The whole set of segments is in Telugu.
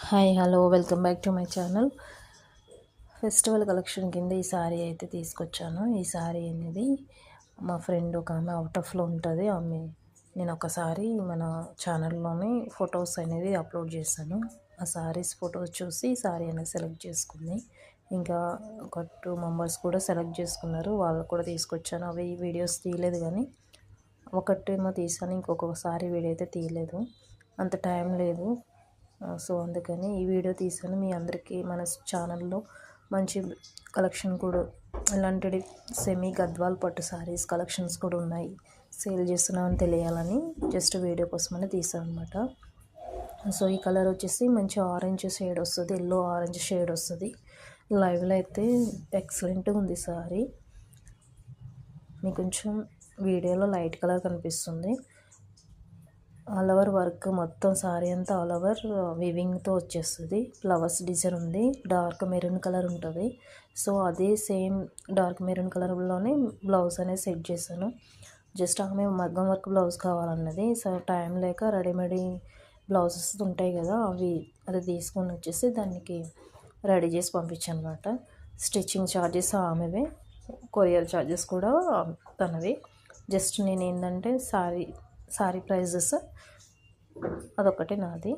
Hi hello welcome back to my channel. Festival collection కింద ఈ సారీ అయితే తీసుకొచ్చాను. ఈ సారీ అనేది మా ఫ్రెండ్ ఒక ఆమె అవుట్ ఆఫ్లో ఉంటుంది. నేను ఒకసారి మన ఛానల్లోనే ఫొటోస్ అనేది అప్లోడ్ చేశాను. ఆ సారీస్ ఫొటోస్ చూసి సారీ అనేది సెలెక్ట్ చేసుకుంది. ఇంకా ఒక 2 మెంబర్స్ కూడా సెలెక్ట్ చేసుకున్నారు. వాళ్ళకు కూడా తీసుకొచ్చాను. అవి వీడియోస్ తీయలేదు, కానీ ఒకటేమో తీసాను, ఇంకొకసారి వీడియో అయితే తీయలేదు, అంత టైం లేదు. సో అందుకని ఈ వీడియో తీసాను. మీ అందరికీ మన ఛానల్లో మంచి కలెక్షన్ కూడా ఇలాంటి సెమీ గద్వాల్ పట్టు సారీస్ కలెక్షన్స్ కూడా ఉన్నాయి, సేల్ చేస్తున్నామని తెలియాలని జస్ట్ వీడియో కోసమని తీసాను అనమాట. సో ఈ కలర్ వచ్చేసి మంచి ఆరెంజ్ షేడ్ వస్తుంది, ఎల్లో ఆరెంజ్ షేడ్ వస్తుంది. లైవ్లో అయితే ఎక్సలెంట్గా ఉంది సారీ. మీకు కొంచెం వీడియోలో లైట్ కలర్ కనిపిస్తుంది. ఆల్ ఓవర్ వర్క్ మొత్తం సారీ అంతా ఆల్ ఓవర్ వీవింగ్తో వచ్చేస్తుంది. ఫ్లవర్స్ డిజైన్ ఉంది, డార్క్ మెరూన్ కలర్ ఉంటుంది. సో అదే సేమ్ డార్క్ మెరూన్ కలర్లోనే బ్లౌజ్ అనేది సెట్ చేశాను. జస్ట్ ఆమె మగ్గం వర్క్ బ్లౌజ్ కావాలన్నది. సో టైం లేక రెడీమేడ్ బ్లౌజెస్ ఉంటాయి కదా, అది తీసుకొని వచ్చేసి దానికి రెడీ చేసి పంపించాను అనమాట. స్టిచ్చింగ్ ఛార్జెస్ ఆమెవే, కొరియర్ ఛార్జెస్ కూడా తనవి. జస్ట్ నేను ఏంటంటే సారీ ప్రైజెస్ అదొకటి నాది.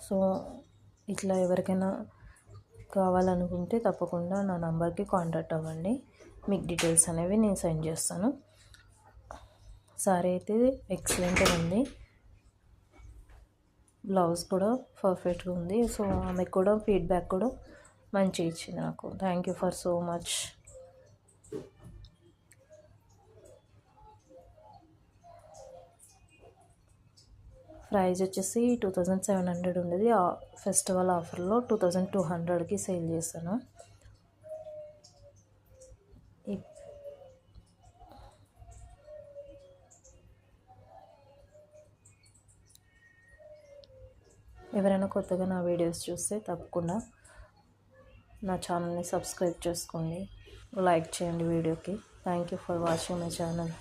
సో ఇట్లా ఎవరికైనా కావాలనుకుంటే తప్పకుండా నా నంబర్కి కాంటాక్ట్ అవ్వండి. మీకు డీటెయిల్స్ అనేవి నేను సెండ్ చేస్తాను. సారీ అయితే ఎక్సలెంట్గా ఉంది, బ్లౌజ్ కూడా పర్ఫెక్ట్గా ఉంది. సో ఆమెకు కూడా ఫీడ్బ్యాక్ కూడా మంచిగా ఇచ్చింది నాకు. Thank you for so much. Price వచ్చేసి 2700 ఉండేది. ఫెస్టివల్ ఆఫర్లో 2200కి సేల్ చేశాను. ఎవరైనా కొత్తగా నా వీడియోస్ చూస్తే తప్పకుండా నా ఛానల్ని సబ్స్క్రైబ్ చేసుకోండి, లైక్ చేయండి వీడియోకి. Thank you for watching my channel.